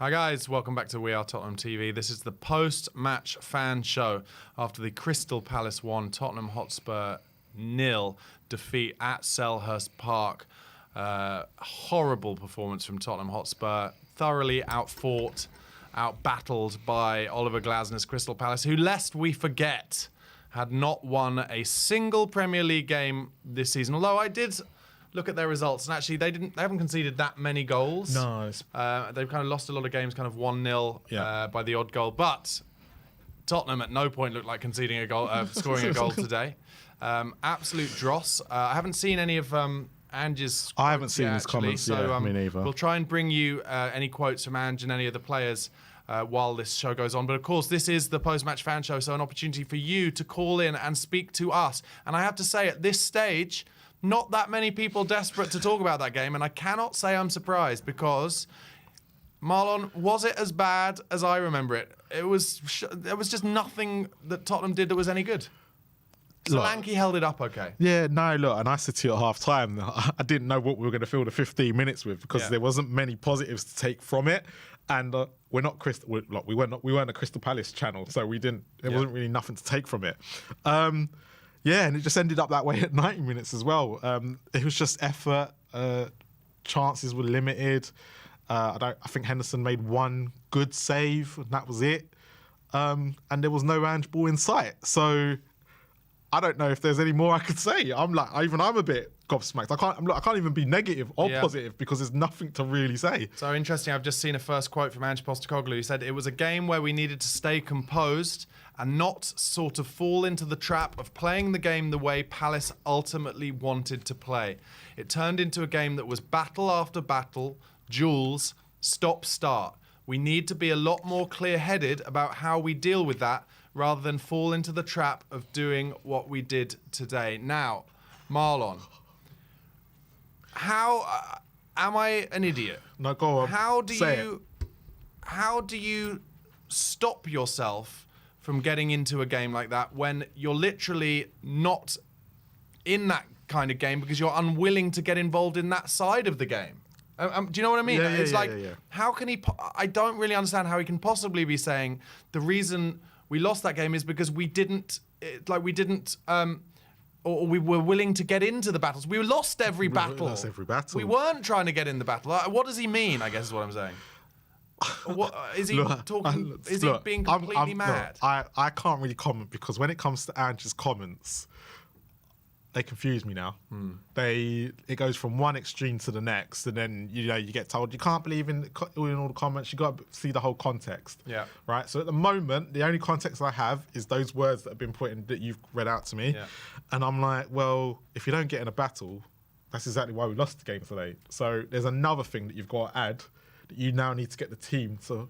Hi guys, welcome back to We Are Tottenham TV. This is the post-match fan show after the Crystal Palace 1, Tottenham Hotspur 0 defeat at Selhurst Park. Horrible performance from Tottenham Hotspur, thoroughly outfought, outbattled by Oliver Glasner's Crystal Palace, who, lest we forget, had not won a single Premier League game this season. Although I did look at their results, and actually they haven't conceded that many goals. No. They've kind of lost a lot of games, kind of 1-0 by the odd goal. But Tottenham at no point looked like conceding a goal, scoring a goal today. Absolute dross. I haven't seen any of Ange's. I haven't seen his actually, comments. so, Me neither. We'll try and bring you any quotes from Ange and any of the players while this show goes on. But of course, this is the post-match fan show, so an opportunity for you to call in and speak to us. And I have to say, at this stage, not that many people desperate to talk about that game, and I cannot say I'm surprised because, Marlon, was it as bad as I remember it? There was just nothing that Tottenham did that was any good. Solanke held it up okay. Yeah, no, look, and I said to you at half time, I didn't know what we were going to fill the 15 minutes with because there wasn't many positives to take from it. And we're not we weren't a Crystal Palace channel, so we didn't. There wasn't really nothing to take from it. Yeah, and it just ended up that way at 90 minutes as well. It was just effort. Chances were limited. I think Henderson made one good save, and that was it. And there was no Ange ball in sight. So I don't know if there's any more I could say. I'm a bit gobsmacked. I can't even be negative or positive because there's nothing to really say. So interesting. I've just seen a first quote from Ange Postecoglou. He said, "It was a game where we needed to stay composed and not sort of fall into the trap of playing the game the way Palace ultimately wanted to play. It turned into a game that was battle after battle, duels, stop-start. We need to be a lot more clear-headed about how we deal with that rather than fall into the trap of doing what we did today." Now, Marlon, how am I an idiot? No, go on. How do you stop yourself from getting into a game like that when you're literally not in that kind of game because you're unwilling to get involved in that side of the game? Do you know what I mean? How can he? I don't really understand how he can possibly be saying the reason we lost that game is because we were willing to get into the battles. We lost every battle. We lost every battle. We weren't trying to get in the battle. What does he mean, I guess is what I'm saying. What, is he talking? Is he being completely mad? I can't really comment because when it comes to Ange's comments, they confuse me now. It goes from one extreme to the next, and then you get told you can't believe in all the comments. You got to see the whole context. Yeah. Right. So at the moment, the only context I have is those words that have been put in that you've read out to me, and I'm like, well, if you don't get in a battle, that's exactly why we lost the game today. So there's another thing that you've got to add. That you now need to get the team to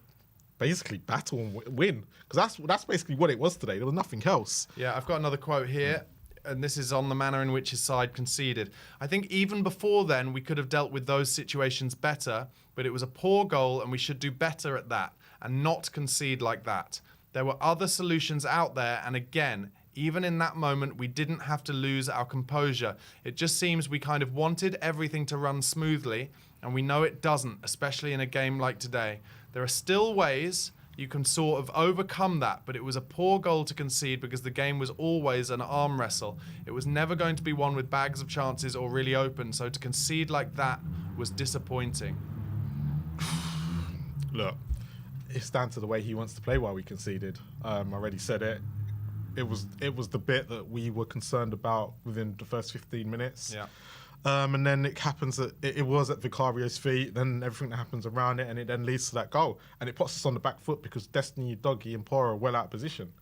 basically battle and win. Because that's basically what it was today. There was nothing else. Yeah, I've got another quote here, and this is on the manner in which his side conceded. "I think even before then, we could have dealt with those situations better, but it was a poor goal, and we should do better at that, and not concede like that. There were other solutions out there, and again, even in that moment, we didn't have to lose our composure. It just seems we kind of wanted everything to run smoothly, and we know it doesn't, especially in a game like today. There are still ways you can sort of overcome that, but it was a poor goal to concede because the game was always an arm wrestle. It was never going to be one with bags of chances or really open, so to concede like that was disappointing." Look, it's down to the way he wants to play while we conceded. I already said it. It was the bit that we were concerned about within the first 15 minutes. Yeah. And then it happens that it was at Vicario's feet, then everything that happens around it, and it then leads to that goal. And it puts us on the back foot because Destiny, Doggy and Pora are well out of position.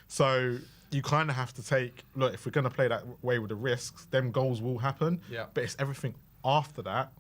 So you kind of have to take, look, if we're going to play that way with the risks, them goals will happen. Yeah. But it's everything after that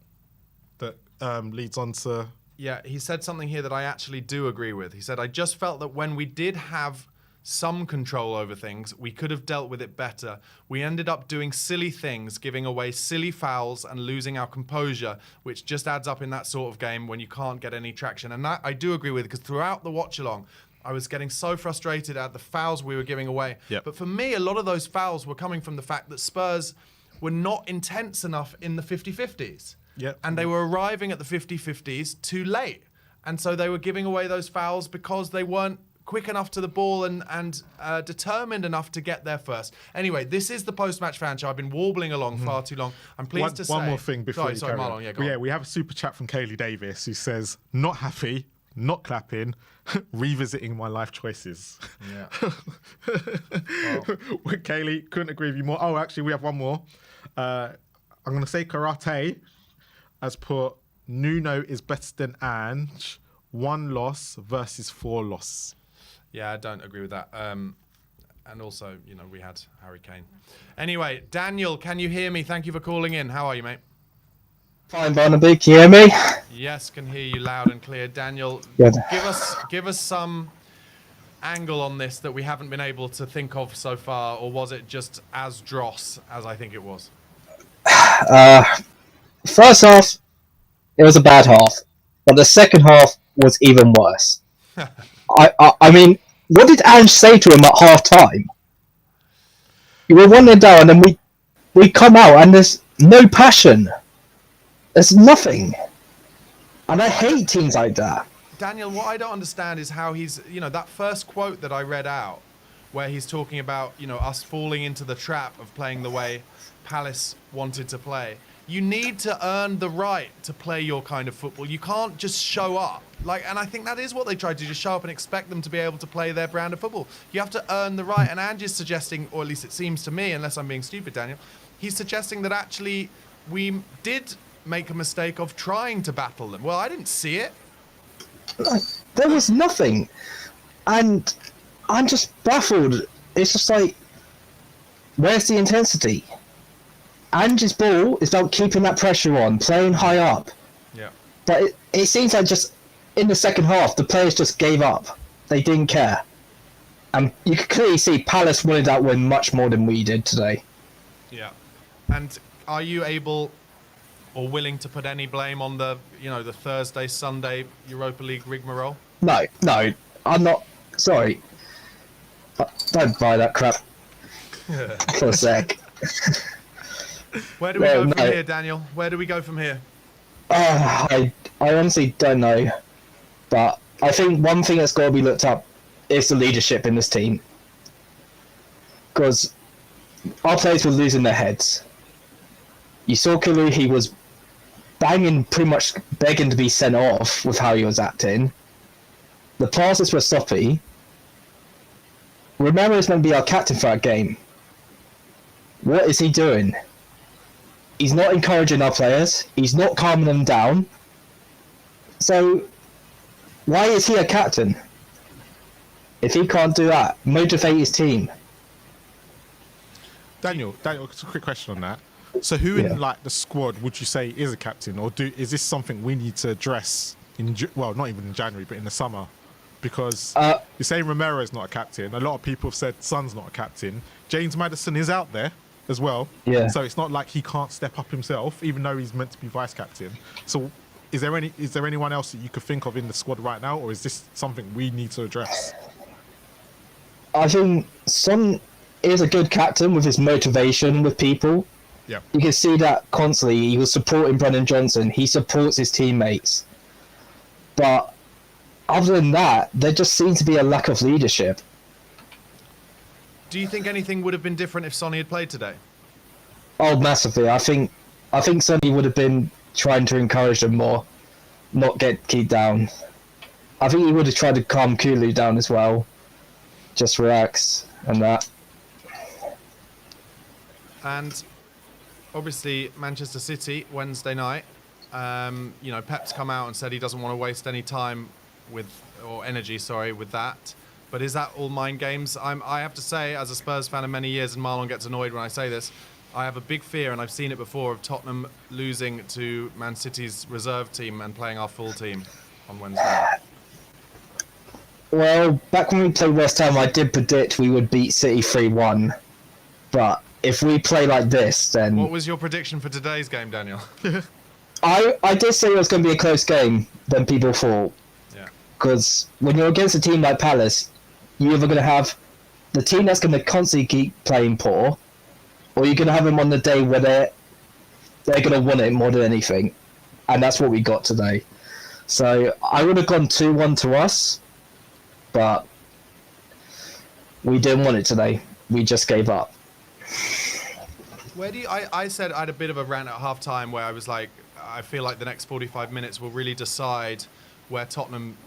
leads on to... Yeah, he said something here that I actually do agree with. He said, "I just felt that when we did have some control over things, we could have dealt with it better. We ended up doing silly things, giving away silly fouls and losing our composure, which just adds up in that sort of game when you can't get any traction." And that I do agree with, because throughout the watch-along, I was getting so frustrated at the fouls we were giving away. Yep. But for me, a lot of those fouls were coming from the fact that Spurs were not intense enough in the 50-50s. Yep. And they were arriving at the 50-50s too late. and so they were giving away those fouls because they weren't quick enough to the ball and determined enough to get there first. Anyway, this is the post-match fan show. I've been warbling along far too long. I'm pleased to say... One more thing before Sorry, Marlon. Yeah, go on. We have a super chat from Kaylee Davis who says, not happy, not clapping, revisiting my life choices. Yeah. Kaylee, couldn't agree with you more. Oh, actually, we have one more. I'm going to say Karate has put, Nuno is better than Ange, 1 loss versus 4 loss. Yeah, I don't agree with that. And also, we had Harry Kane. Anyway, Daniel, can you hear me? Thank you for calling in. How are you, mate? Fine, Barnaby. Can you hear me? Yes, can hear you loud and clear. Daniel, Good. give us some angle on this that we haven't been able to think of so far, or was it just as dross as I think it was? First half, it was a bad half, but the second half was even worse. I mean, what did Ange say to him at half time? You were 1-0 down, and then we come out, and there's no passion. There's nothing. And I hate teams like that. Daniel, what I don't understand is how he's, that first quote that I read out, where he's talking about, us falling into the trap of playing the way Palace wanted to play. You need to earn the right to play your kind of football. You can't just show up. And I think that is what they tried to just show up and expect them to be able to play their brand of football. You have to earn the right. And Ange is suggesting, or at least it seems to me, unless I'm being stupid, Daniel, he's suggesting that actually we did make a mistake of trying to battle them. Well, I didn't see it. There was nothing. And I'm just baffled. It's just like, where's the intensity? Ange's ball is about keeping that pressure on, playing high up. Yeah. But it seems like just in the second half, the players just gave up. They didn't care. And you could clearly see Palace wanted that win much more than we did today. Yeah. And are you able or willing to put any blame on the Thursday, Sunday Europa League rigmarole? No, I'm not. Sorry. Don't buy that crap. For a sec. Where do we go from here, Daniel? Where do we go from here? I honestly don't know. But I think one thing that's got to be looked up is the leadership in this team. Because our players were losing their heads. You saw Kalu, he was banging, pretty much begging to be sent off with how he was acting. The passes were sloppy. Romero is meant to be our captain for that game. What is he doing? He's not encouraging our players. He's not calming them down. So, why is he a captain? If he can't do that, motivate his team. Daniel, just a quick question on that. So who in the squad would you say is a captain, or is this something we need to address not even in January, but in the summer? Because you're saying Romero is not a captain. A lot of people have said Son's not a captain. James Maddison is out there as well. Yeah. So it's not like he can't step up himself, even though he's meant to be vice captain. So is there anyone else that you could think of in the squad right now, or is this something we need to address? I think Son is a good captain with his motivation with people. Yeah. You can see that constantly. He was supporting Brennan Johnson. He supports his teammates. But other than that, there just seems to be a lack of leadership. Do you think anything would have been different if Sonny had played today? Oh, massively. I think Sonny would have been trying to encourage them more, not get Keith down. I think he would have tried to calm Kulu down as well. Just relax and that. And obviously, Manchester City, Wednesday night, Pep's come out and said he doesn't want to waste any time with that. But is that all mind games? I have to say, as a Spurs fan of many years, and Marlon gets annoyed when I say this, I have a big fear, and I've seen it before, of Tottenham losing to Man City's reserve team and playing our full team on Wednesday night. Well, back when we played West Ham, I did predict we would beat City 3-1. But if we play like this, then... What was your prediction for today's game, Daniel? I did say it was going to be a close game than people thought. Yeah. Because when you're against a team like Palace, you're either going to have the team that's going to constantly keep playing poor, or you're going to have them on the day where they're going to want it more than anything. And that's what we got today. So I would have gone 2-1 to us, but we didn't want it today. We just gave up. Where do you, I said I had a bit of a rant at half time where I was like, I feel like the next 45 minutes will really decide where Tottenham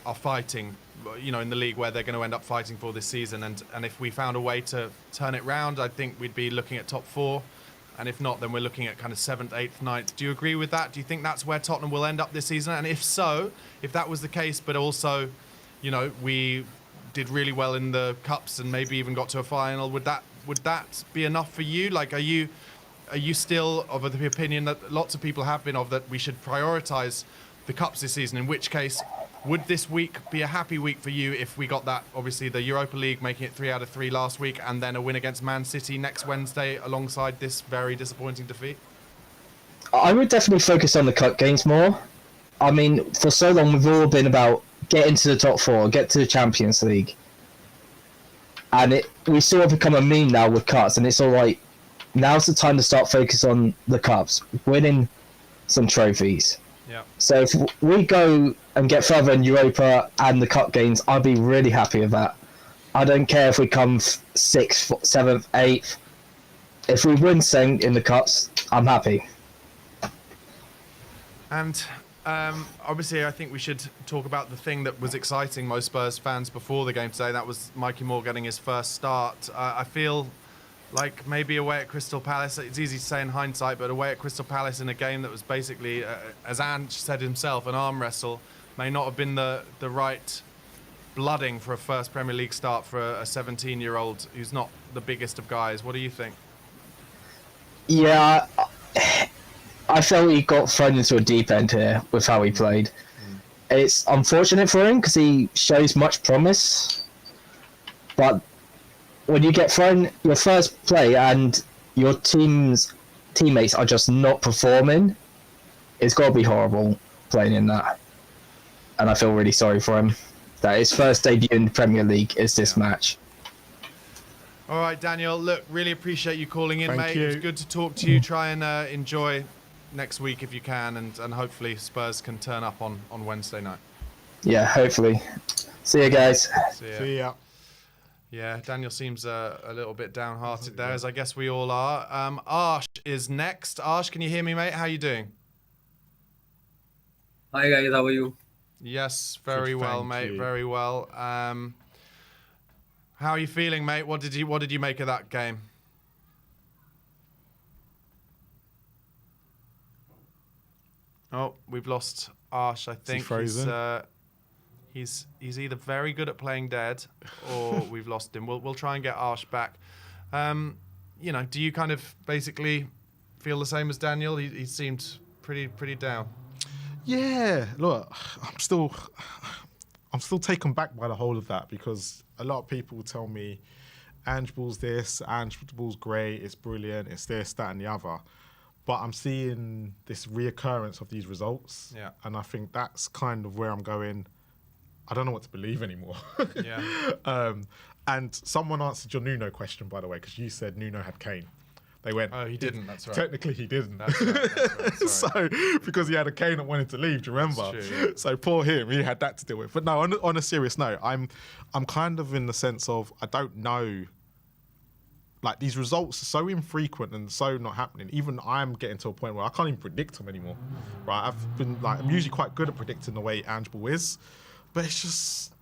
are fighting, you know, in the league, where they're going to end up fighting for this season. And if we found a way to turn it round, I think we'd be looking at top 4. And if not, then we're looking at kind of 7th, 8th, 9th. Do you agree with that? Do you think that's where Tottenham will end up this season? And if so, if that was the case, but also, you know, we did really well in the cups and maybe even got to a final, would that be enough for you? Like, are you still of the opinion that lots of people have been of, that we should prioritise the cups this season? In which case, would this week be a happy week for you if we got that, obviously the Europa League, making it 3 out of 3 last week, and then a win against Man City next Wednesday alongside this very disappointing defeat? I would definitely focus on the cup games more. I mean, for so long we've all been about getting to the top 4, get to the Champions League. And we sort of become a meme now with cups, and it's all right. Now's the time to start focus on the cups, winning some trophies. Yeah. So if we go and get further in Europa and the cup games, I'd be really happy with that. I don't care if we come 6th, 7th, 8th. If we win something in the cups, I'm happy. And obviously, I think we should talk about the thing that was exciting most Spurs fans before the game today. That was Mikey Moore getting his first start. I feel like maybe away at Crystal Palace, it's easy to say in hindsight, but away at Crystal Palace in a game that was basically, as Ange said himself, an arm wrestle, may not have been the right blooding for a first Premier League start for a 17-year-old who's not the biggest of guys. What do you think? Yeah, I felt he got thrown into a deep end here with how he played. It's unfortunate for him because he shows much promise, but when you get thrown your first play and your teammates are just not performing, it's got to be horrible playing in that. And I feel really sorry for him that his first debut in the Premier League is this match. All right, Daniel, look, really appreciate you calling in, Thank mate. you. It was good to talk to you. Try and enjoy next week if you can, and hopefully Spurs can turn up on Wednesday night. Yeah, hopefully. See you guys. See ya. See ya. Yeah, Daniel seems a little bit downhearted there, as I guess we all are. Arsh is next. Arsh, can you hear me, mate? How you doing? Hi guys, how are you? Yes, very Good, well, thank mate. you. Very well. How are you feeling, mate? What did you make of that game? Oh, we've lost Arsh, I think. frozen? He's either very good at playing dead or we've lost him. We'll try and get Arsh back. You know, do you kind of basically feel the same as Daniel? He seemed pretty down. Yeah, look, I'm still taken back by the whole of that, because a lot of people tell me Ange Ball's this, Ange Ball's great, it's brilliant, it's this, that, and the other. But I'm seeing this reoccurrence of these results. Yeah. And I think that's kind of where I'm going. I don't know what to believe anymore. Yeah. And someone answered your Nuno question, by the way, because you said Nuno had Kane. They went, Oh, he didn't. That's right. Technically, he didn't. That's right. Sorry. So, because he had a Kane that wanted to leave, do you remember? That's true, yeah. So poor him, he had that to deal with. But no, on a serious note, I'm kind of in the sense of, I don't know, like, these results are so infrequent and so not happening. Even I'm getting to a point where I can't even predict them anymore, right? I'm usually quite good at predicting the way Ange Ball is, but it's just,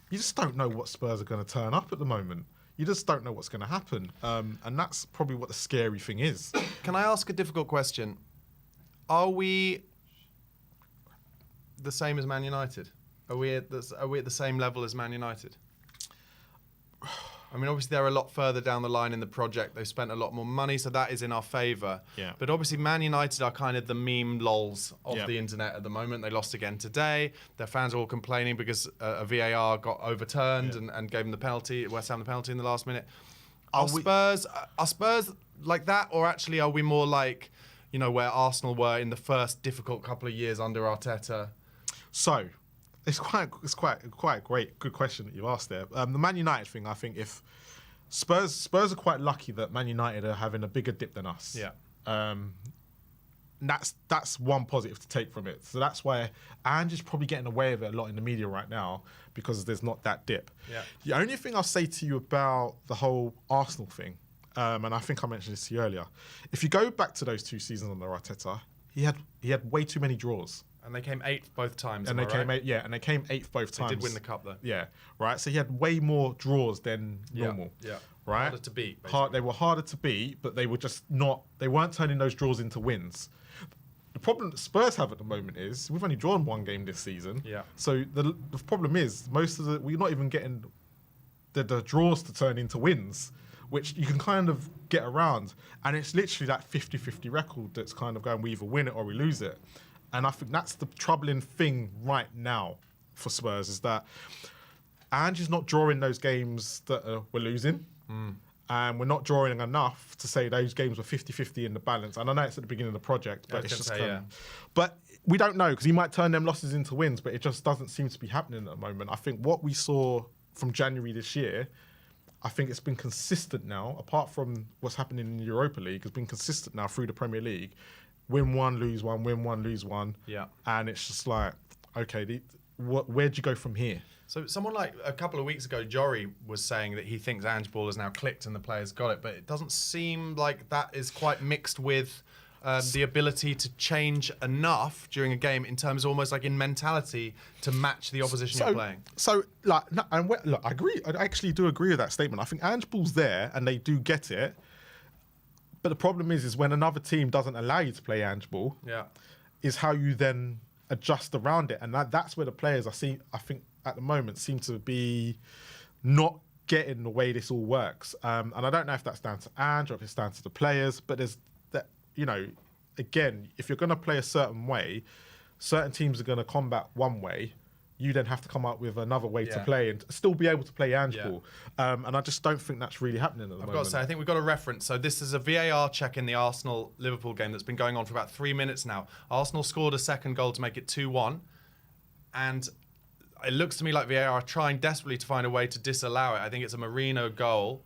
you just don't know what Spurs are going to turn up at the moment. You just don't know what's going to happen. And that's probably what the scary thing is. Can I ask a difficult question? Are we the same as Man United? Are we at the same level as Man United? I mean, obviously they're a lot further down the line in the project. They've spent a lot more money, so that is in our favour. Yeah. But obviously Man United are kind of the meme lols of Yeah. the internet at the moment. They lost again today. Their fans are all complaining because a VAR got overturned and gave them the penalty, West Ham the penalty in the last minute. Are Spurs like that, or actually are we more like, you know, where Arsenal were in the first difficult couple of years under Arteta? So, it's quite a good question that you asked there. The Man United thing, I think, if Spurs are quite lucky that Man United are having a bigger dip than us. Yeah. that's one positive to take from it. So that's why Ange is probably getting away with it a lot in the media right now because there's not that dip. Yeah. The only thing I'll say to you about the whole Arsenal thing, and I think I mentioned this to you earlier, if you go back to those 2 seasons under Arteta, he had way too many draws. And they came 8th both times. And they came eighth both times. They did win the cup though. Yeah, right. So he had way more draws than normal. Yeah. Right. Harder to beat. Basically. They were harder to beat, but they were just not. They weren't turning those draws into wins. The problem that Spurs have at the moment is we've only drawn 1 game this season. Yeah. So the problem is we're not even getting the draws to turn into wins, which you can kind of get around. And it's literally that 50-50 record that's kind of going, we either win it or we lose it. And I think that's the troubling thing right now for Spurs is that Ange is not drawing those games that we're losing. And we're not drawing enough to say those games were 50-50 in the balance. And I know it's at the beginning of the project, but it's just But we don't know because he might turn them losses into wins, but it just doesn't seem to be happening at the moment. I think what we saw from January this year, I think it's been consistent now, apart from what's happening in the Europa League, it's been consistent now through the Premier League. Win 1, lose 1, win 1, lose 1. Yeah. And it's just like, okay, where'd you go from here? So someone like a couple of weeks ago, Jory was saying that he thinks Ange Ball has now clicked and the players got it, but it doesn't seem like that is quite mixed with the ability to change enough during a game in terms of almost like in mentality to match the opposition you're playing. So, like, no, and look, I agree. I actually do agree with that statement. I think Ange Ball's there and they do get it. But the problem is when another team doesn't allow you to play Ange Ball, is how you then adjust around it. And that's where the players, I think, at the moment seem to be not getting the way this all works. And I don't know if that's down to Ange or if it's down to the players, but there's that, again, if you're going to play a certain way, certain teams are going to combat one way. You then have to come up with another way to play and still be able to play Ange Ball. And I just don't think that's really happening at the moment. I've got to say, I think we've got a reference. So this is a VAR check in the Arsenal-Liverpool game that's been going on for about 3 minutes now. Arsenal scored a second goal to make it 2-1. And it looks to me like VAR are trying desperately to find a way to disallow it. I think it's a Marino goal.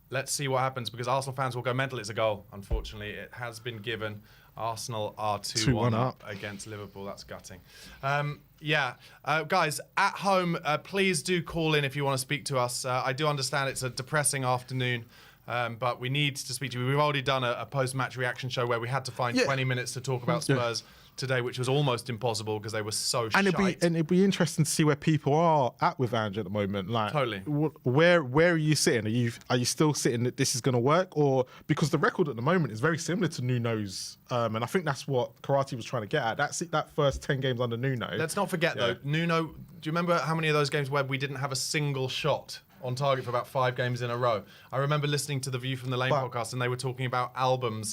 Let's see what happens because Arsenal fans will go mental. It's a goal. Unfortunately, it has been given. Arsenal are 2-1 up against Liverpool. That's gutting. Guys, at home, please do call in if you want to speak to us. I do understand it's a depressing afternoon, but we need to speak to you. We've already done a post-match reaction show where we had to find 20 minutes to talk about Spurs today, which was almost impossible because they were so shite. And it'd be interesting to see where people are at with Ange at the moment. Like, totally. Where are you sitting? Are you still sitting that this is going to work, or because the record at the moment is very similar to Nuno's, and I think that's what Karate was trying to get at. That first 10 games under Nuno. Let's not forget though, Nuno. Do you remember how many of those games where we didn't have a single shot on target for about 5 games in a row? I remember listening to the View from the Lane podcast and they were talking about album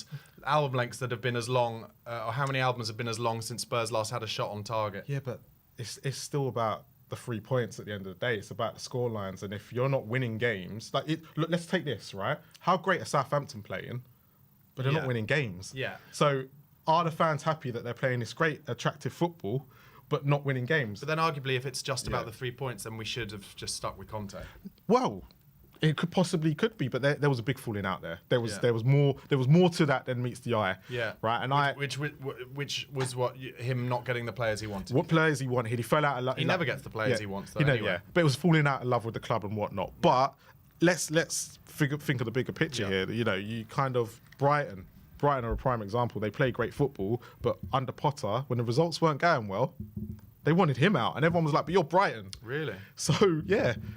lengths that have been as long, or how many albums have been as long since Spurs last had a shot on target. Yeah, but it's still about the 3 points at the end of the day. It's about the score lines, and if you're not winning games, look, let's take this, right? How great are Southampton playing, but they're not winning games? Yeah. So are the fans happy that they're playing this great, attractive football, but not winning games? But then arguably, if it's just about the 3 points, then we should have just stuck with Conte. Well, it could be, but there was a big falling out there. There was more to that than meets the eye. Yeah. Right. And which was what him not getting the players he wanted. What players he wanted? He fell out of love. He never gets the players he wants. Though, anyway. But it was falling out of love with the club and whatnot. But let's think of the bigger picture here. You kind of Brighton are a prime example. They play great football, but under Potter, when the results weren't going well, they wanted him out, and everyone was like, "But you're Brighton." Really? So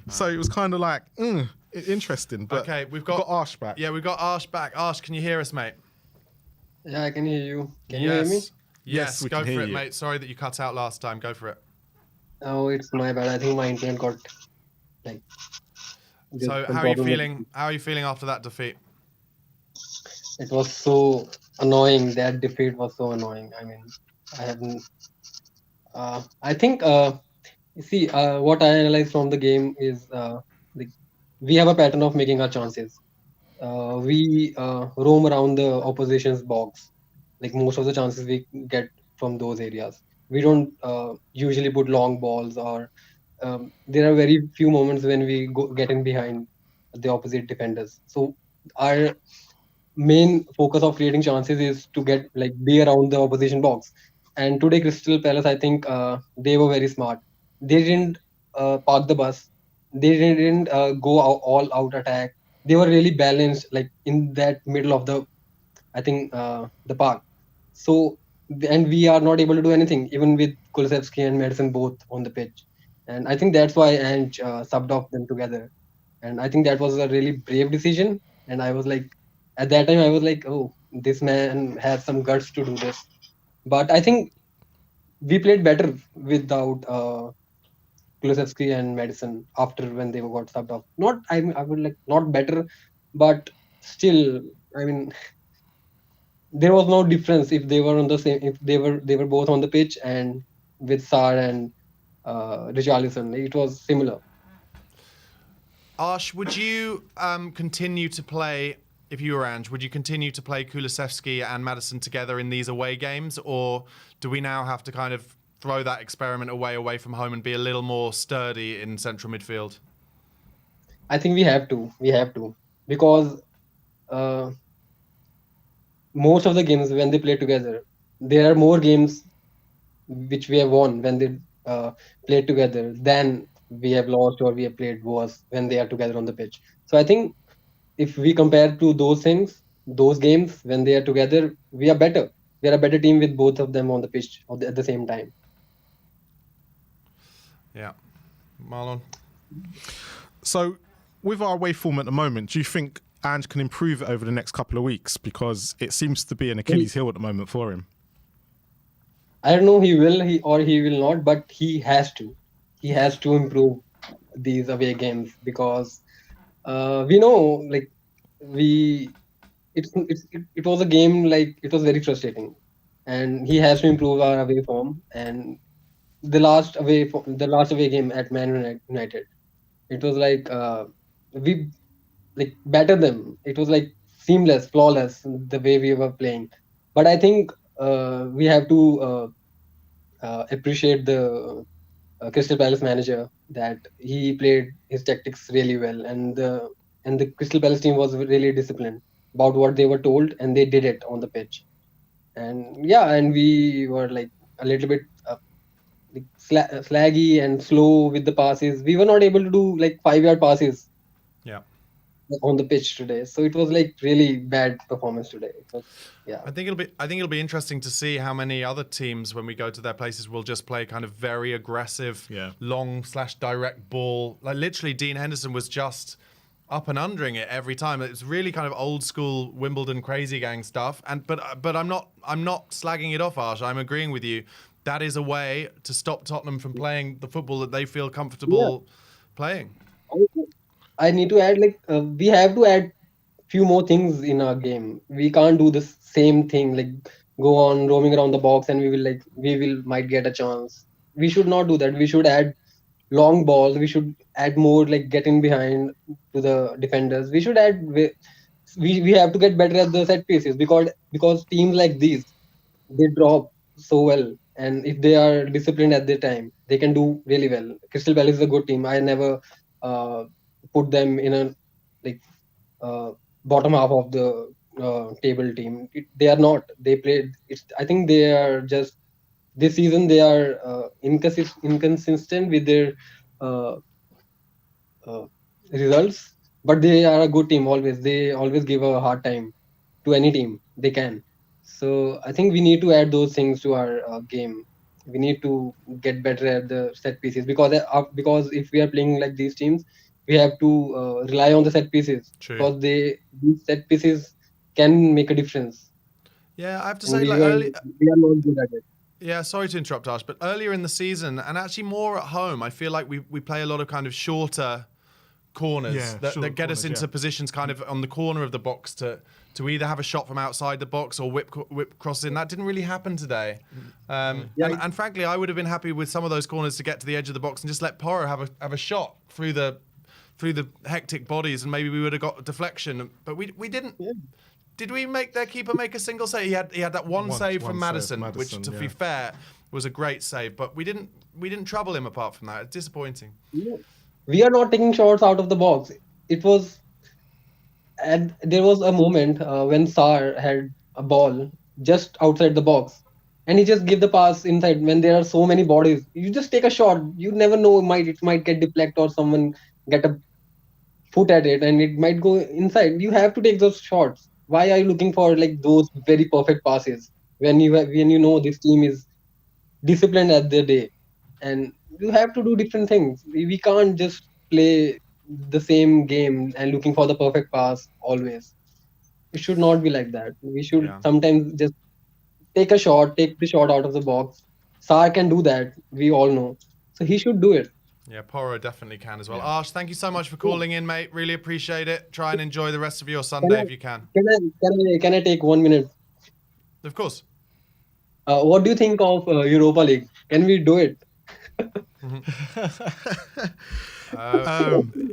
so it was kind of like interesting. But okay, we've got Arsh back. Yeah, we've got Arsh back. Arsh, can you hear us, mate? Yeah, I can hear you. Can you hear me? Yes, we go can for hear it, you. mate. Sorry that you cut out last time. Go for it. Oh, it's my bad. I think my internet got So how are you feeling? How are you feeling after that defeat? It was so annoying. That defeat was so annoying. I mean, I haven't. I think. What I analyzed from the game is we have a pattern of making our chances. We roam around the opposition's box. Like most of the chances we get from those areas. We don't usually put long balls, or there are very few moments when we get in behind the opposite defenders. So our main focus of creating chances is to get like be around the opposition box. And today, Crystal Palace, I think they were very smart. They didn't park the bus. They didn't go all out attack. They were really balanced, like in that middle of the, I think, the park. So, and we are not able to do anything, even with Kulusevski and Madison both on the pitch. And I think that's why Ange subbed off them together. And I think that was a really brave decision. And I was like, at that time, I was like, oh, this man has some guts to do this. But I think we played better without Kulusevski and Madison after when they got subbed off. Not, I would like not better, but still, I mean, there was no difference if they were on the same, if they were both on the pitch and with Sar and Richarlison, it was similar. Arsh, would you continue to play, if you were Ange, would you continue to play Kulusevski and Maddison together in these away games? Or do we now have to kind of throw that experiment away from home and be a little more sturdy in central midfield? I think we have to, because uh, most of the games when they play together, there are more games which we have won when they played together than we have lost or we have played worse when they are together on the pitch. So I think if we compare to those things, those games when they are together, we are better. We are a better team with both of them on the pitch at the same time. Yeah. Marlon? So, with our away form at the moment, do you think Ange can improve it over the next couple of weeks? Because it seems to be an Achilles heel at the moment for him. I don't know he will not, but he has to. He has to improve these away games because we know like we it was a game like it was very frustrating, and he has to improve our away form. And the last away game at United, it was like we like battered them. It was like seamless, flawless the way we were playing. But I think we have to appreciate the Crystal Palace manager that he played his tactics really well, and the Crystal Palace team was really disciplined about what they were told, and they did it on the pitch. And yeah, and we were like a little bit like slaggy and slow with the passes. We were not able to do like 5 yard passes Yeah. on the pitch today, so it was like really bad performance today. It was, yeah. I think it'll be interesting to see how many other teams, when we go to their places, will just play kind of very aggressive, long/direct ball. Like literally, Dean Henderson was just up and undering it every time. It was really kind of old school Wimbledon crazy gang stuff. And but I'm not slagging it off, Arsh. I'm agreeing with you. That is a way to stop Tottenham from playing the football that they feel comfortable playing. I need to add like we have to add few more things in our game. We can't do the same thing like go on roaming around the box and we will might get a chance. We should not do that. We should add long balls. We should add more like getting behind to the defenders. We should add we have to get better at the set pieces because teams like these, they drop so well, and if they are disciplined at their time, they can do really well. Crystal Palace is a good team. I never uh, put them in a like uh, bottom half of the table team. They are not. They played. I think they are just this season. They are inconsistent with their uh, uh, results, but they are a good team always. They always give a hard time to any team they can. So I think we need to add those things to our game. We need to get better at the set pieces because if we are playing like these teams, we have to rely on the set pieces True. because these set pieces can make a difference. Yeah, I have to And say, like we are not good at it. yeah, sorry to interrupt, Ash, but earlier in the season, and actually more at home, I feel like we play a lot of kind of shorter corners that get us into positions kind of on the corner of the box to either have a shot from outside the box or whip crosses in. That didn't really happen today. And frankly, I would have been happy with some of those corners to get to the edge of the box and just let Porro have a shot through the hectic bodies, and maybe we would have got a deflection. But we didn't. Yeah. Did we make their keeper make a single save? He had that one save from Maddison, which, to be fair, was a great save. But we didn't trouble him apart from that. It's disappointing. Yeah. We are not taking shots out of the box. It was And there was a moment when Sar had a ball just outside the box, and he just give the pass inside. When there are so many bodies, you just take a shot. You never know, it might get deflect or someone get a foot at it, and it might go inside. You have to take those shots. Why are you looking for like those very perfect passes when you know this team is disciplined at their day, and you have to do different things. We can't just play the same game and looking for the perfect pass always. It should not be like that. We should Yeah. sometimes just take the shot out of the box. Sar can do that, we all know, so he should do it. Yeah, Poro definitely can as well. Yeah. Arsh, thank you so much for calling in, mate. Really appreciate it. Try and enjoy the rest of your can Sunday i if you can. can I take 1 minute? Of course. What do you think of Europa League? Can we do it?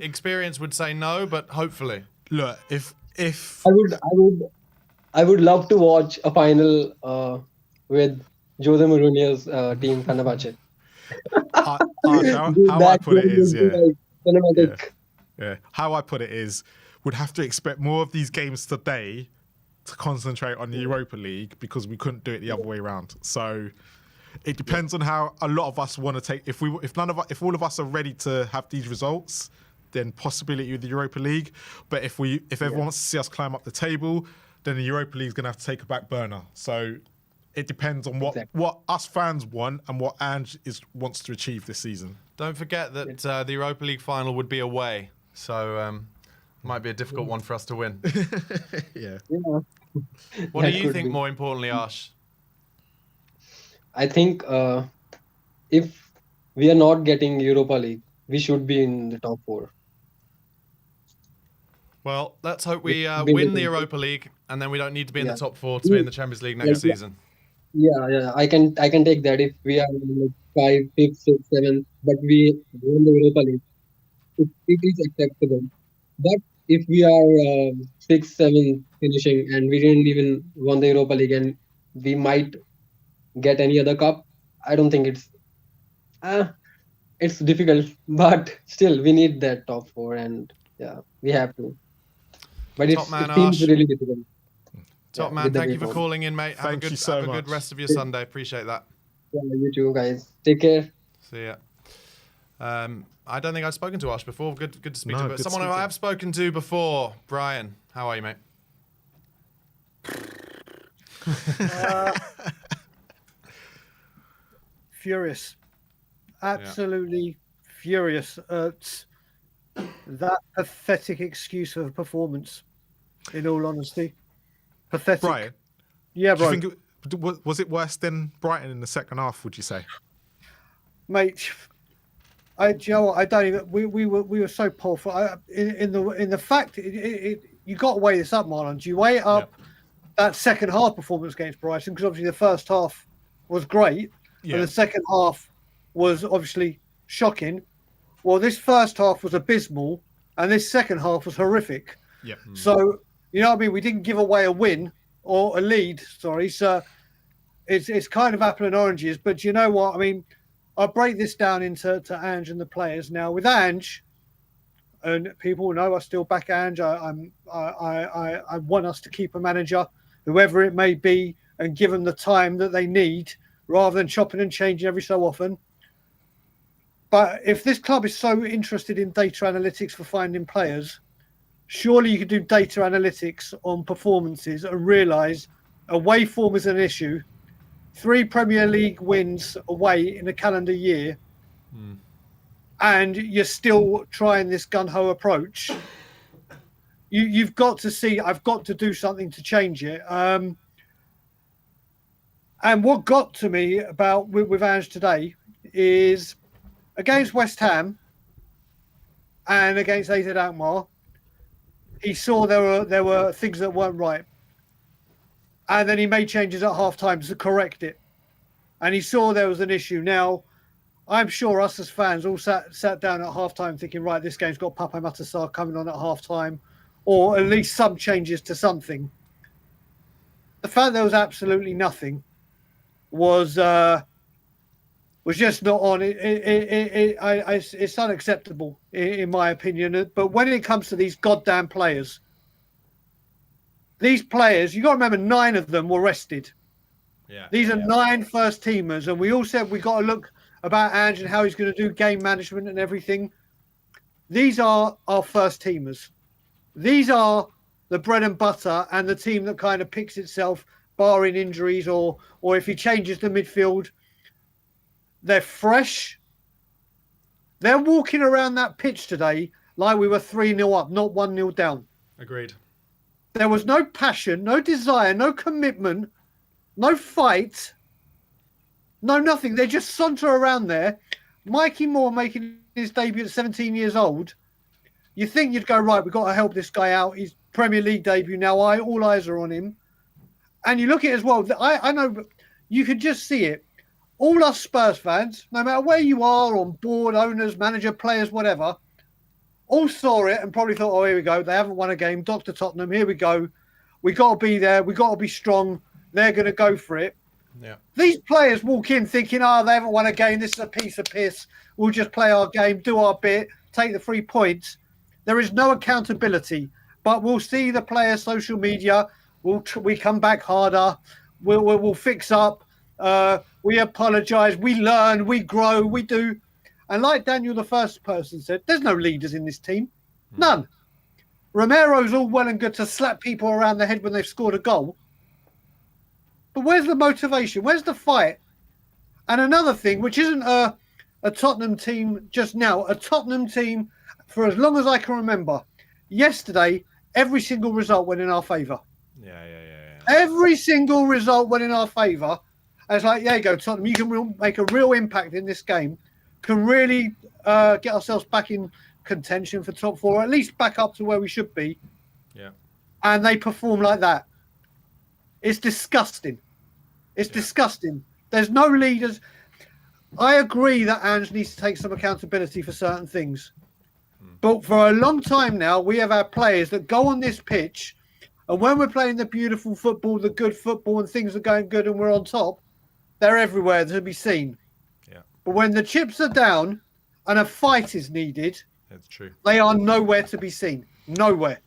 Experience would say no, but hopefully. Look, if I would love to watch a final with Jose Mourinho's team Fenerbahce. how I That put it game is, would be yeah, like yeah, cinematic. yeah. How I put it is, we'd have to expect more of these games today to concentrate on the Europa League because we couldn't do it the other way around. So it depends on how a lot of us want to take. If all of us are ready to have these results, then possibility with the Europa League. But if everyone wants to see us climb up the table, then the Europa League's going to have to take a back burner. So it depends on Exactly. what us fans want and what Ange wants to achieve this season. Don't forget that the Europa League final would be away, so might be a difficult one for us to win. Yeah. Yeah. What do That you could think, be. more importantly, Arsh? I think if we are not getting Europa League, we should be in the top four. Well, let's hope We we should be in win the the top four. Europa League, and then we don't need to be in the Yeah. top four to be in the Champions League next Like, season. yeah. I can take that if we are in like five, fifth, sixth, seventh, but we won the Europa League. It is acceptable. But if we are sixth, seventh finishing and we didn't even won the Europa League and we might get any other cup, I don't think uh, it's difficult. But still, we need that top four, and yeah, we have to. But Top man, it seems Arsh. really difficult. Top Yeah, man, with the thank way you for forward. calling in, mate. Thank you so have a good much. rest of your Sunday. Appreciate that. Yeah, you too, guys. Take care. See ya. I don't think I've spoken to Arsh before. Good to speak No, to. good But to someone speak who to. I have spoken to before, Brian. How are you, mate? Furious, absolutely furious at that pathetic excuse of a performance. In all honesty, pathetic. Brian, Yeah, do you bro, think was it worse than Brighton in the second half? Would you say? mate. Do you know what? I don't even. We were so poor for in the fact you got to weigh this up, Marlon. Do you weigh it up that second half performance against Brighton? Because obviously the first half was great, Yeah. and the second half was obviously shocking. Well, this first half was abysmal, and this second half was horrific. Yeah. So you know what I mean. We didn't give away a win or a lead. Sorry, so it's kind of apple and oranges. But you know what I mean. I'll break this down into Ange and the players now. With Ange, and people know I still back Ange. I want us to keep a manager, whoever it may be, and give them the time that they need, rather than chopping and changing every so often. But if this club is so interested in data analytics for finding players, surely you could do data analytics on performances and realise away form is an issue. 3 Premier League wins away in a calendar year, and you're still trying this gun-ho approach. You've got to see, I've got to do something to change it. And what got to me about with Ange today is against West Ham and against AZ Alkmaar, he saw there were things that weren't right, and then he made changes at half time to correct it. And he saw there was an issue. Now, I'm sure us as fans all sat down at half time thinking, right, this game's got Pape Matar coming on at half time, or at least some changes to something. The fact there was absolutely nothing was just not on. It's unacceptable in my opinion. But when it comes to these goddamn players, these players, you got to remember, 9 of them were rested. Yeah. These are 9 first teamers, and we all said we got to look about Ange and how he's going to do game management and everything. These are our first teamers. These are the bread and butter and the team that kind of picks itself, barring injuries or if he changes the midfield. They're fresh. They're walking around that pitch today like we were 3-0 up, not 1-0 down. Agreed. There was no passion, no desire, no commitment, no fight, no nothing. They just saunter around there. Mikey Moore making his debut at 17 years old. You think you'd go, right, we've got to help this guy out. His Premier League debut now. All eyes are on him. And you look at it as well. I know, but you could just see it. All us Spurs fans, no matter where you are, on board, owners, manager, players, whatever, all saw it and probably thought, oh, here we go. They haven't won a game. Dr. Tottenham, here we go. We got to be there. We got to be strong. They're going to go for it. Yeah. These players walk in thinking, oh, they haven't won a game. This is a piece of piss. We'll just play our game, do our bit, take the 3 points. There is no accountability, but we'll see the players' social media. We come back harder. We'll fix up. We apologise. We learn. We grow. We do. And like Daniel, the first person said, there's no leaders in this team. None. Romero's all well and good to slap people around the head when they've scored a goal. But where's the motivation? Where's the fight? And another thing, which isn't a Tottenham team just now, a Tottenham team for as long as I can remember. Yesterday, every single result went in our favour. Yeah. Every single result went in our favour. And it's like, there you go, Tottenham. You can make a real impact in this game. Can really get ourselves back in contention for top 4, or at least back up to where we should be. Yeah. And they perform like that. It's disgusting. It's disgusting. There's no leaders. I agree that Ange needs to take some accountability for certain things. But for a long time now, we have our players that go on this pitch, and when we're playing the beautiful football, the good football, and things are going good and we're on top, they're everywhere to be seen. Yeah. But when the chips are down and a fight is needed, That's true. they are nowhere to be seen. Nowhere.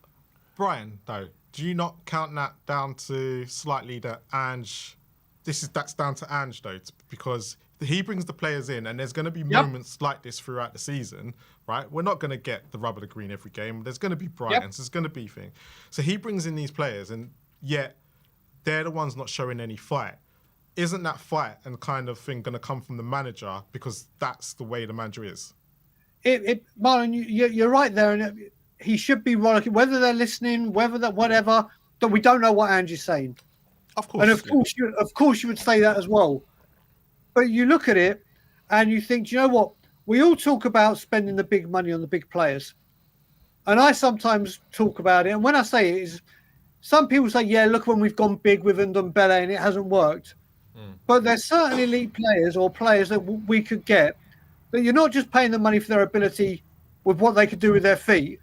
Brian, though, do you not count that down to slightly that Ange? That's down to Ange, though, because he brings the players in, and there's going to be moments like this throughout the season, right? We're not going to get the rub of the green every game. There's going to be brightens. There's going to be things. So he brings in these players, and yet they're the ones not showing any fight. Isn't that fight and kind of thing going to come from the manager, because that's the way the manager is? Marlon, you're right there, and he should be rolling. Whether they're listening, whatever, that we don't know what Ange is saying. Of course. And of course you would say that as well. But you look at it and you think, do you know what? We all talk about spending the big money on the big players. And I sometimes talk about it. And when I say it, is some people say, yeah, look when we've gone big with Ndombele and it hasn't worked. But there's certain elite players or players that we could get that you're not just paying the money for their ability with what they could do with their feet.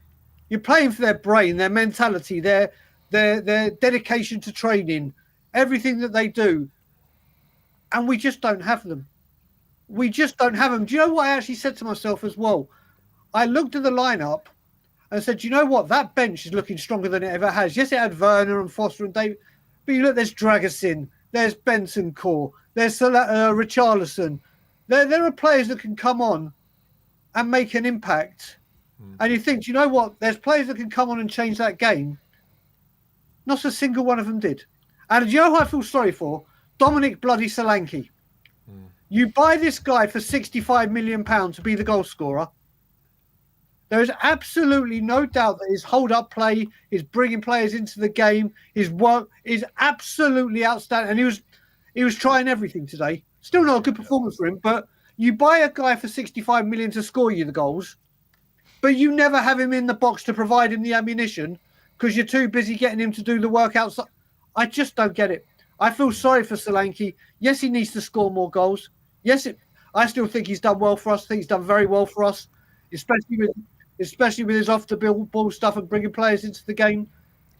You're paying for their brain, their mentality, their dedication to training, everything that they do. And we just don't have them. We just don't have them. Do you know what I actually said to myself as well? I looked at the lineup and said, do you know what? That bench is looking stronger than it ever has. Yes, it had Werner and Foster and David. But you look, there's Dragusin, there's Benson Core, there's Richarlison. There are players that can come on and make an impact. And you think, do you know what? There's players that can come on and change that game. Not a single one of them did. And do you know who I feel sorry for? Dominic bloody Solanke. You buy this guy for £65 million to be the goal scorer. There is absolutely no doubt that his hold-up play, his bringing players into the game, his work is absolutely outstanding. And he was trying everything today. Still not a good performance for him, but you buy a guy for £65 million to score you the goals, but you never have him in the box to provide him the ammunition because you're too busy getting him to do the work outside. I just don't get it. I feel sorry for Solanke. Yes, he needs to score more goals. Yes, I still think he's done well for us. I think he's done very well for us, especially with his off-the-ball stuff and bringing players into the game.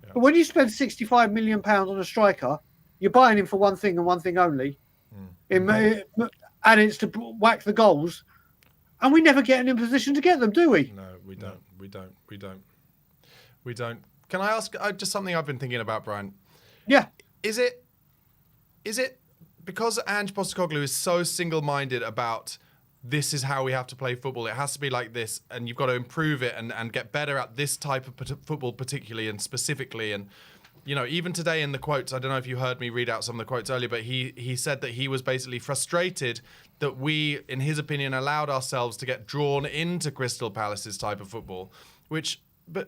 Yeah. But when you spend £65 million on a striker, you're buying him for one thing and one thing only, and it's to whack the goals. And we never get in a position to get them, do we? No, we don't. We don't. Can I ask just something I've been thinking about, Brian? Yeah. Is it because Ange Postecoglou is so single-minded about this is how we have to play football, it has to be like this, and you've got to improve it and get better at this type of football particularly and specifically, and even today in the quotes, I don't know if you heard me read out some of the quotes earlier, but he said that he was basically frustrated that we, in his opinion, allowed ourselves to get drawn into Crystal Palace's type of football, which I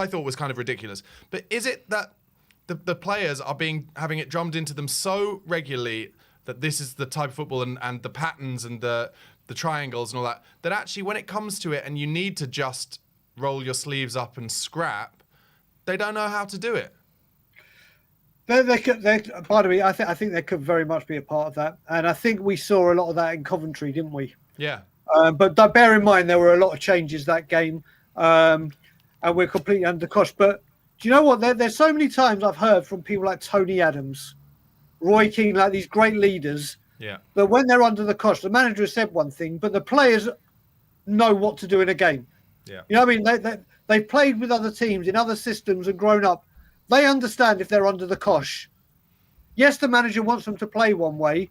thought was kind of ridiculous. But is it that the players are having it drummed into them so regularly that this is the type of football and the patterns and the triangles and all that actually when it comes to it and you need to just roll your sleeves up and scrap, they don't know how to do it? Pardon me, I think they could very much be a part of that. And I think we saw a lot of that in Coventry, didn't we? Yeah. But bear in mind, there were a lot of changes that game. And we're completely under the cosh. But do you know what? There's so many times I've heard from people like Tony Adams, Roy Keane, like these great leaders, that when they're under the cosh, the manager has said one thing, but the players know what to do in a game. Yeah. You know what I mean? They've played with other teams in other systems and grown up. They understand if they're under the cosh. Yes, the manager wants them to play one way,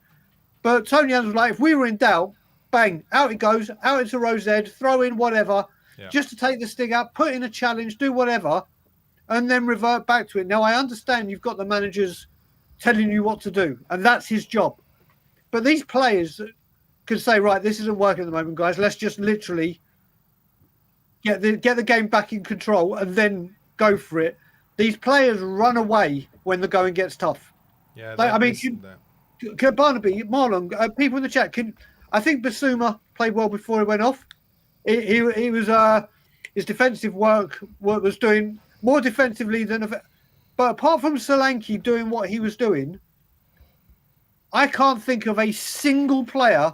but Tony Adams was like, if we were in doubt, bang, out it goes, out into Rosette, throw in whatever, just to take the sting out, put in a challenge, do whatever, and then revert back to it. Now, I understand you've got the managers telling you what to do, and that's his job. But these players can say, right, this isn't working at the moment, guys. Let's just literally get the game back in control and then go for it. These players run away when the going gets tough. Yeah, Barnaby, Marlon, people in the chat, I think Basuma played well before he went off. He was his defensive work was doing more defensively than. But apart from Solanke doing what he was doing, I can't think of a single player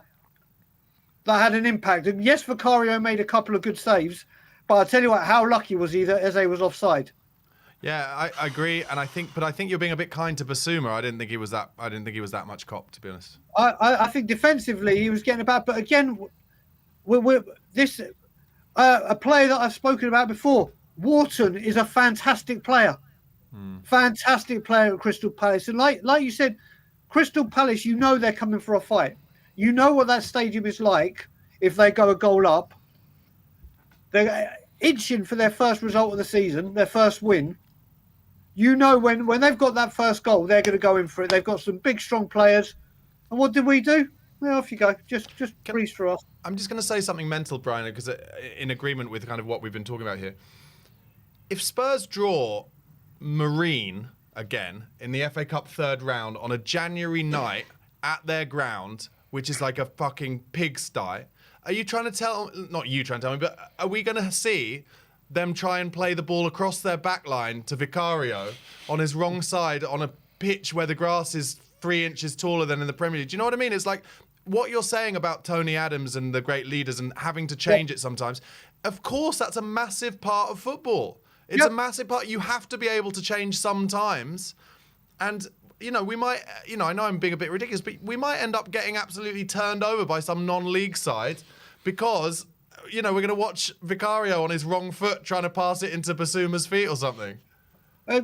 that had an impact. And yes, Vicario made a couple of good saves, but I'll tell you what, how lucky was he that Eze was offside? Yeah, I agree, and I think you're being a bit kind to Basuma. I didn't think he was that much cop, to be honest. I think defensively he was getting about, but again, this a player that I've spoken about before. Wharton is a fantastic player, fantastic player at Crystal Palace, and like you said, Crystal Palace, you know they're coming for a fight. You know what that stadium is like if they go a goal up. They're itching for their first result of the season, their first win. You know when they've got that first goal, they're going to go in for it. They've got some big, strong players. And what did we do? Well, off you go. Just breeze through us. I'm just going to say something mental, Brian, because in agreement with kind of what we've been talking about here. If Spurs draw Marine again in the FA Cup third round on a January night at their ground, which is like a fucking pigsty, are you trying to tell... Not you trying to tell me, but are we going to see them try and play the ball across their back line to Vicario on his wrong side on a pitch where the grass is 3 inches taller than in the Premier League? Do you know what I mean? It's like what you're saying about Tony Adams and the great leaders and having to change it sometimes. Of course, that's a massive part of football. It's a massive part. You have to be able to change sometimes. And, we might, I know I'm being a bit ridiculous, but we might end up getting absolutely turned over by some non-league side because... we're going to watch Vicario on his wrong foot trying to pass it into Basuma's feet or something. The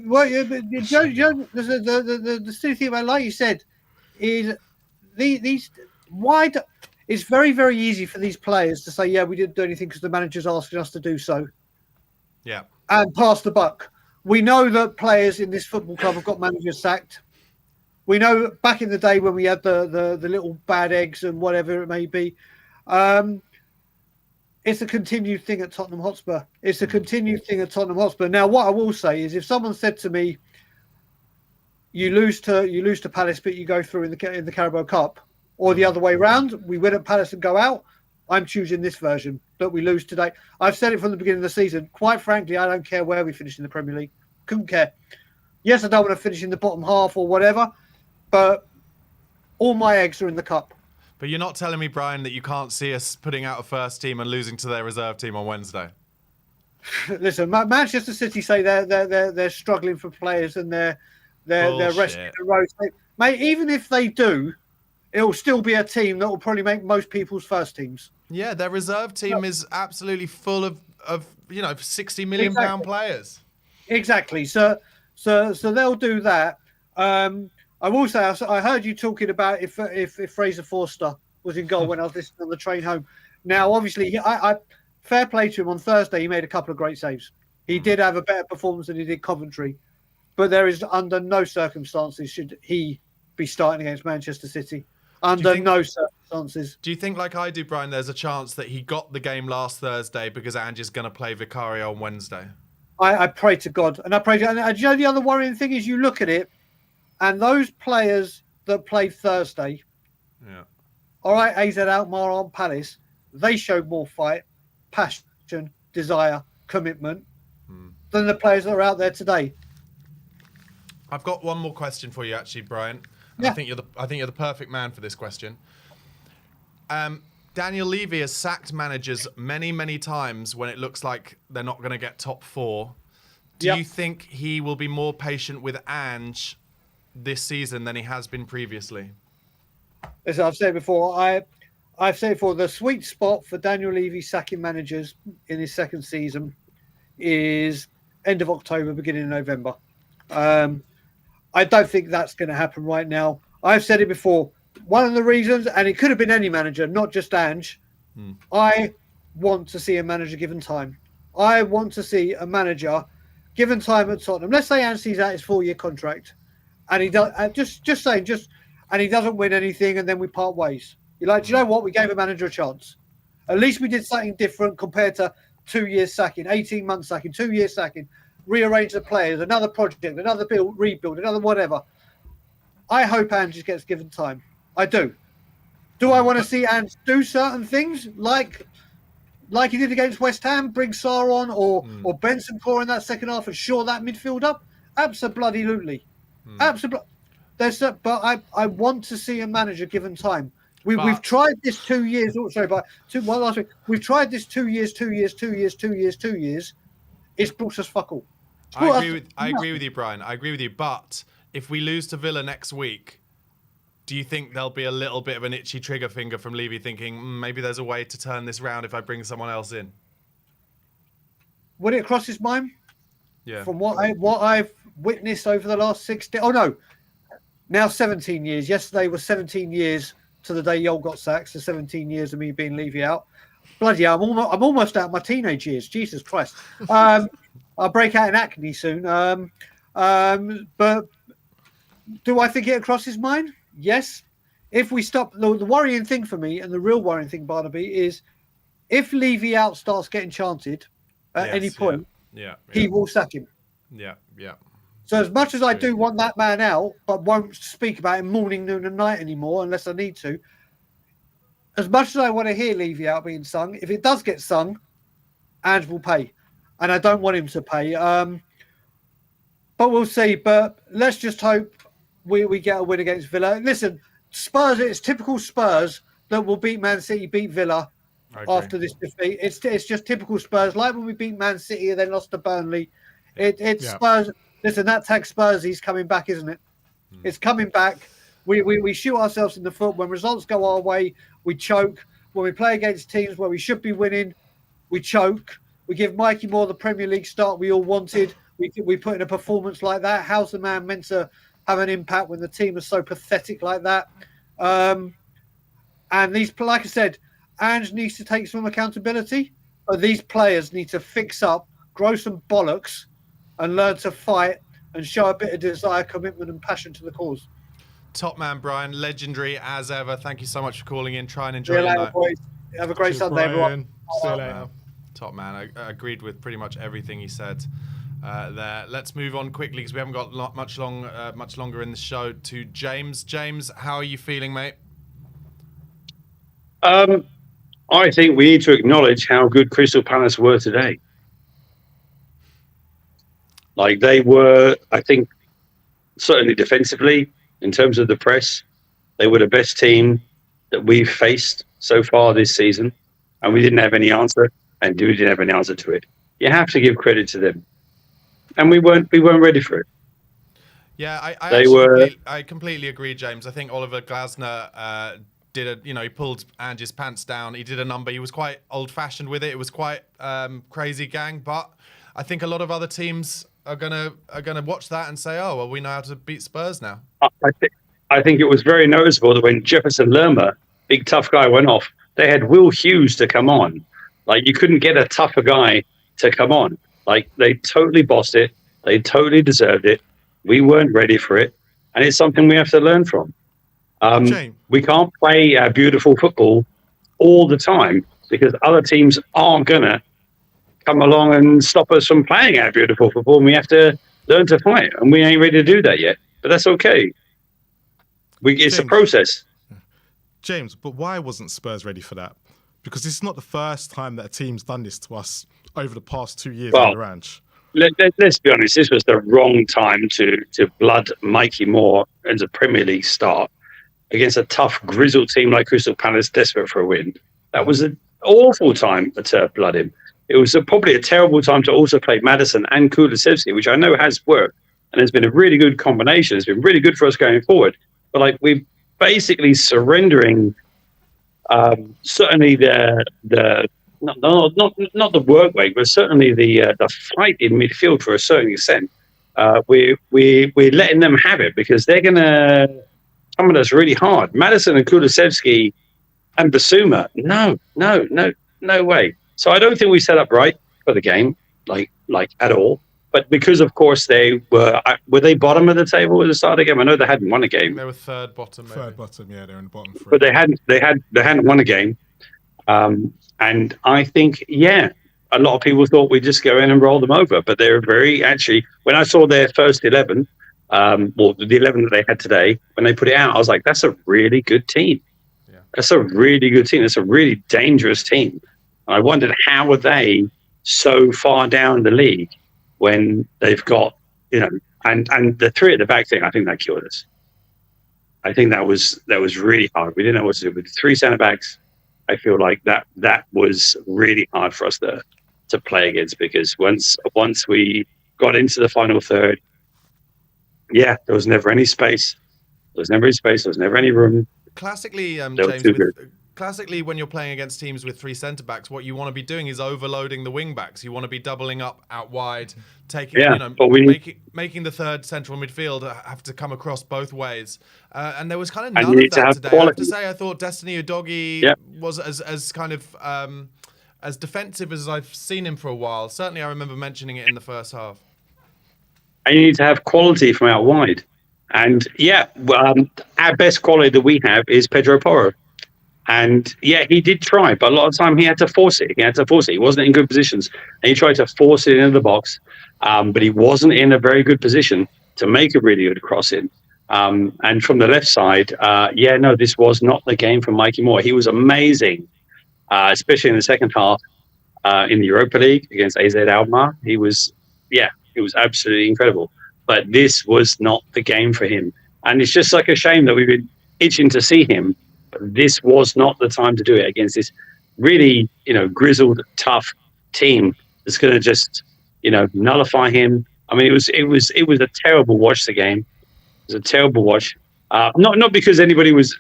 silly thing about, like you said, is these why it's very, very easy for these players to say, yeah, we didn't do anything because the manager's asking us to do so. Yeah. And pass the buck. We know that players in this football club have got managers sacked. We know back in the day when we had the little bad eggs and whatever it may be. It's a continued thing at Tottenham Hotspur. It's a continued thing at Tottenham Hotspur. Now, what I will say is, if someone said to me, "You lose to Palace, but you go through in the Carabao Cup," or the other way round, we win at Palace and go out, I'm choosing this version that we lose today. I've said it from the beginning of the season. Quite frankly, I don't care where we finish in the Premier League. Couldn't care. Yes, I don't want to finish in the bottom half or whatever, but all my eggs are in the cup. But you're not telling me, Brian, that you can't see us putting out a first team and losing to their reserve team on Wednesday? Listen, Manchester City say they're struggling for players and they're resting the road. Mate, even if they do, it'll still be a team that will probably make most people's first teams. Yeah, their reserve team is absolutely full of 60 million pound players. Exactly. So they'll do that. I will say, I heard you talking about if Fraser Forster was in goal when I was listening on the train home. Now, obviously, I fair play to him on Thursday. He made a couple of great saves. He did have a better performance than he did Coventry, but there is under no circumstances should he be starting against Manchester City. Under no circumstances. Do you think, like I do, Brian, there's a chance that he got the game last Thursday because Ange is going to play Vicario on Wednesday? I pray to God, and I pray to. And you know, the other worrying thing is you look at it, and those players that played Thursday, Yeah. all right, AZ Alkmaar on Palace, they showed more fight, passion, desire, commitment than the players that are out there today. I've got one more question for you, actually, Brian. And Yeah. I think you're the perfect man for this question. Daniel Levy has sacked managers many, many times when it looks like they're not going to get top 4. Do Yep. you think he will be more patient with Ange this season than he has been previously? As I've said before, I've said before, the sweet spot for Daniel Levy sacking managers in his second season is end of October, beginning of November. I don't think that's going to happen right now. I've said it before. One of the reasons, and it could have been any manager, not just Ange, I want to see a manager given time. I want to see a manager given time at Tottenham. Let's say Ange sees out his 4-year contract, and he does and he doesn't win anything, and then we part ways. You're like, do you know what? We gave a manager a chance. At least we did something different compared to 2 years sacking, 18 months sacking, 2 years sacking, rearrange the players, another project, another rebuild, another whatever. I hope Ange gets given time. I do. Do I want to see Ange do certain things like he did against West Ham, bring Sarr on or Benson Core in that second half and shore that midfield up? Absolutely. Absolutely. But I want to see a manager given time. We've tried this 2 years. Oh, sorry, but one last week. We've tried this 2 years. It's brought us fuck all. I agree with you, Brian. I agree with you. But if we lose to Villa next week, do you think there'll be a little bit of an itchy trigger finger from Levy thinking maybe there's a way to turn this round if I bring someone else in? Would it cross his mind? Yeah. From what I've witnessed over the last 16, now 17 years. Yesterday was 17 years to the day Yol got sacked. So 17 years of me being Levy out. Bloody hell, I'm almost out of my teenage years. Jesus Christ. I'll break out in acne soon. But do I think it crossed his mind? Yes. If we stop, the worrying thing for me, and the real worrying thing, Barnaby, is if Levy out starts getting chanted at any point, he will sack him. Yeah. So as much as I do want that man out, but won't speak about him morning, noon, and night anymore unless I need to, as much as I want to hear Levy out being sung, if it does get sung, Ange will pay. And I don't want him to pay. But we'll see. But let's just hope we get a win against Villa. Listen, Spurs, it's typical Spurs that will beat Man City, beat Villa after this defeat. It's just typical Spurs. Like when we beat Man City and then lost to Burnley. It's Spurs. Listen, that tags Spurs. He's coming back, isn't it? It's coming back. We shoot ourselves in the foot. When results go our way, we choke. When we play against teams where we should be winning, we choke. We give Mikey Moore the Premier League start we all wanted. We put in a performance like that. How's the man meant to have an impact when the team is so pathetic like that? And these, like I said, Ange needs to take some accountability, but these players need to fix up, grow some bollocks, and learn to fight and show a bit of desire, commitment, and passion to the cause. Top man, Brian. Legendary as ever. Thank you so much for calling in. Try and enjoy See you your later, night. boys. Have a great Sunday, Brian. everyone. See you later. Top man. I agreed with pretty much everything he said there. Let's move on quickly because we haven't got much longer in the show to James. James, how are you feeling, mate? I think we need to acknowledge how good Crystal Palace were today. Like they were, I think, certainly defensively, in terms of the press, they were the best team that we've faced so far this season. And we didn't have any answer, and we didn't have any answer to it. You have to give credit to them. And we weren't ready for it. Yeah, I completely agree, James. I think Oliver Glasner he pulled Ange's pants down. He did a number. He was quite old-fashioned with it. It was quite crazy gang, but I think a lot of other teams are gonna watch that and say, "Oh, well, we know how to beat Spurs now." I think it was very noticeable that when Jefferson Lerma, big tough guy, went off, they had Will Hughes to come on. Like you couldn't get a tougher guy to come on. Like they totally bossed it. They totally deserved it. We weren't ready for it, and it's something we have to learn from. James. We can't play beautiful football all the time because other teams aren't gonna come along and stop us from playing our beautiful football, and we have to learn to fight, and we ain't ready to do that yet. But that's okay. It's a process. James, but why wasn't Spurs ready for that? Because this is not the first time that a team's done this to us over the past 2 years on the ranch. Let's be honest, this was the wrong time to blood Mikey Moore as a Premier League start against a tough, grizzled team like Crystal Palace, desperate for a win. That was an awful time to blood him. It was probably a terrible time to also play Maddison and Kulusevski, which I know has worked and has been a really good combination. It's been really good for us going forward. But like we're basically surrendering, certainly the not the work rate, but certainly the fight in midfield for a certain extent. We're letting them have it because they're gonna come at us really hard. Maddison and Kulusevski and Basuma, no way. So I don't think we set up right for the game, like at all. But because, of course, they were they bottom of the table at the start of the game? I know they hadn't won a game. They were third bottom. Maybe. Third bottom, yeah, they're in the bottom three. But they hadn't won a game. And I think, a lot of people thought we'd just go in and roll them over. But they were when I saw their first 11, the 11 that they had today, when they put it out, I was like, that's a really good team. Yeah. That's a really good team. That's a really dangerous team. And I wondered, how are they so far down the league when they've got, and the three at the back thing, I think that killed us. I think that was really hard. We didn't know what to do with three centre backs. I feel like that was really hard for us to play against because once we got into the final third, there was never any space. There was never any room. Classically, James, when you're playing against teams with three centre backs, what you want to be doing is overloading the wing backs. You want to be doubling up out wide, making the third central midfield have to come across both ways. And there was kind of none of that today. Quality. I have to say, I thought Destiny Udogie was as kind of as defensive as I've seen him for a while. Certainly, I remember mentioning it in the first half. And you need to have quality from out wide. And our best quality that we have is Pedro Porro. And he did try, but a lot of the time he had to force it. He wasn't in good positions. And he tried to force it into the box, but he wasn't in a very good position to make a really good cross in. And from the left side, this was not the game for Mikey Moore. He was amazing, especially in the second half in the Europa League against AZ Alkmaar. He was absolutely incredible. But this was not the game for him. And it's just like a shame that we've been itching to see him. But this was not the time to do it against this really, grizzled, tough team that's going to just, nullify him. I mean, it was a terrible watch. The game it was a terrible watch. Not because anybody was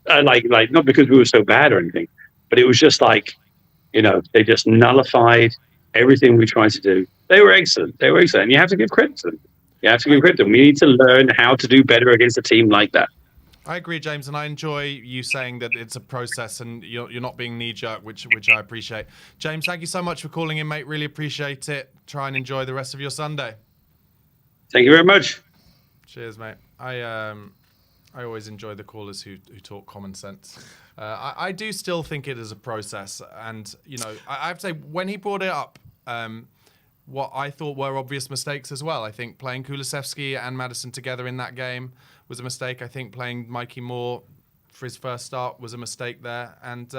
not because we were so bad or anything, but it was just they just nullified everything we tried to do. They were excellent. And you have to give credit to them. We need to learn how to do better against a team like that. I agree, James, and I enjoy you saying that it's a process and you're not being knee-jerk, which I appreciate. James, thank you so much for calling in, mate. Really appreciate it. Try and enjoy the rest of your Sunday. Thank you very much. Cheers, mate. I always enjoy the callers who talk common sense. I do still think it is a process, and I have to say when he brought it up, what I thought were obvious mistakes as well. I think playing Kulusevski and Maddison together in that game was a mistake. I think playing Mikey Moore for his first start was a mistake there. And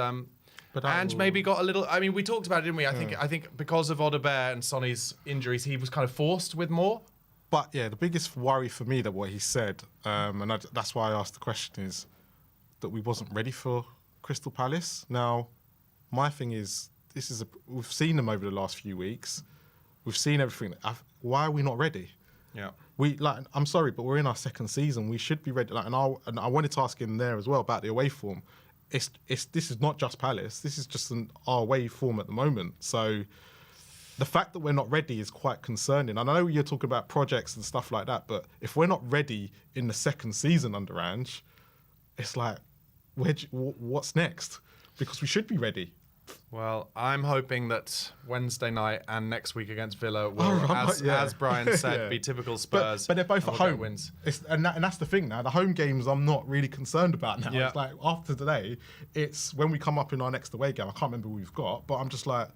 Ange maybe got a little... I mean, we talked about it, didn't we? I think because of Audebert and Sonny's injuries, he was kind of forced with Moore. But, the biggest worry for me that what he said, that's why I asked the question, is that we wasn't ready for Crystal Palace. Now, my thing is, we've seen them over the last few weeks. We've seen everything. Why are we not ready? Yeah. I'm sorry, but we're in our second season. We should be ready. And I wanted to ask him there as well about the away form. This is not just Palace. This is just our away form at the moment. So the fact that we're not ready is quite concerning. And I know you're talking about projects and stuff like that, but if we're not ready in the second season under Ange, it's like, what's next? Because we should be ready. Well, I'm hoping that Wednesday night and next week against Villa will, as Brian said, be typical Spurs. But they're both at home. Wins. And that's the thing now. The home games I'm not really concerned about now. Yeah. It's like after today, it's when we come up in our next away game. I can't remember who we've got, but I'm just like...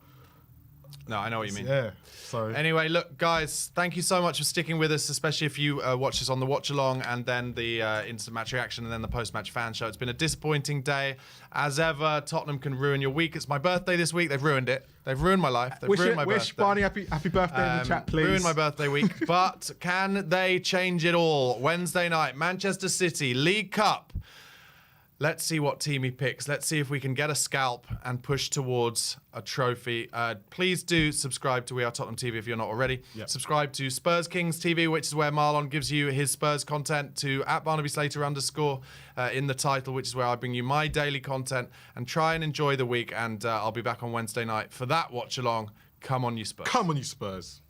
No, I know what you mean. Yeah. So anyway, look, guys, thank you so much for sticking with us, especially if you watch us on the watch along and then the instant match reaction and then the post match fan show. It's been a disappointing day. As ever, Tottenham can ruin your week. It's my birthday this week. They've ruined it. They've ruined my life. They've ruined my wish birthday. Barney happy birthday in the chat, please. Ruined my birthday week. But can they change it all? Wednesday night, Manchester City, League Cup. Let's see what team he picks. Let's see if we can get a scalp and push towards a trophy. Please do subscribe to We Are Tottenham TV if you're not already. Yep. Subscribe to Spurs Kings TV, which is where Marlon gives you his Spurs content, to @BarnabySlater_ in the title, which is where I bring you my daily content, and try and enjoy the week. And I'll be back on Wednesday night for that watch along. Come on, you Spurs. Come on, you Spurs.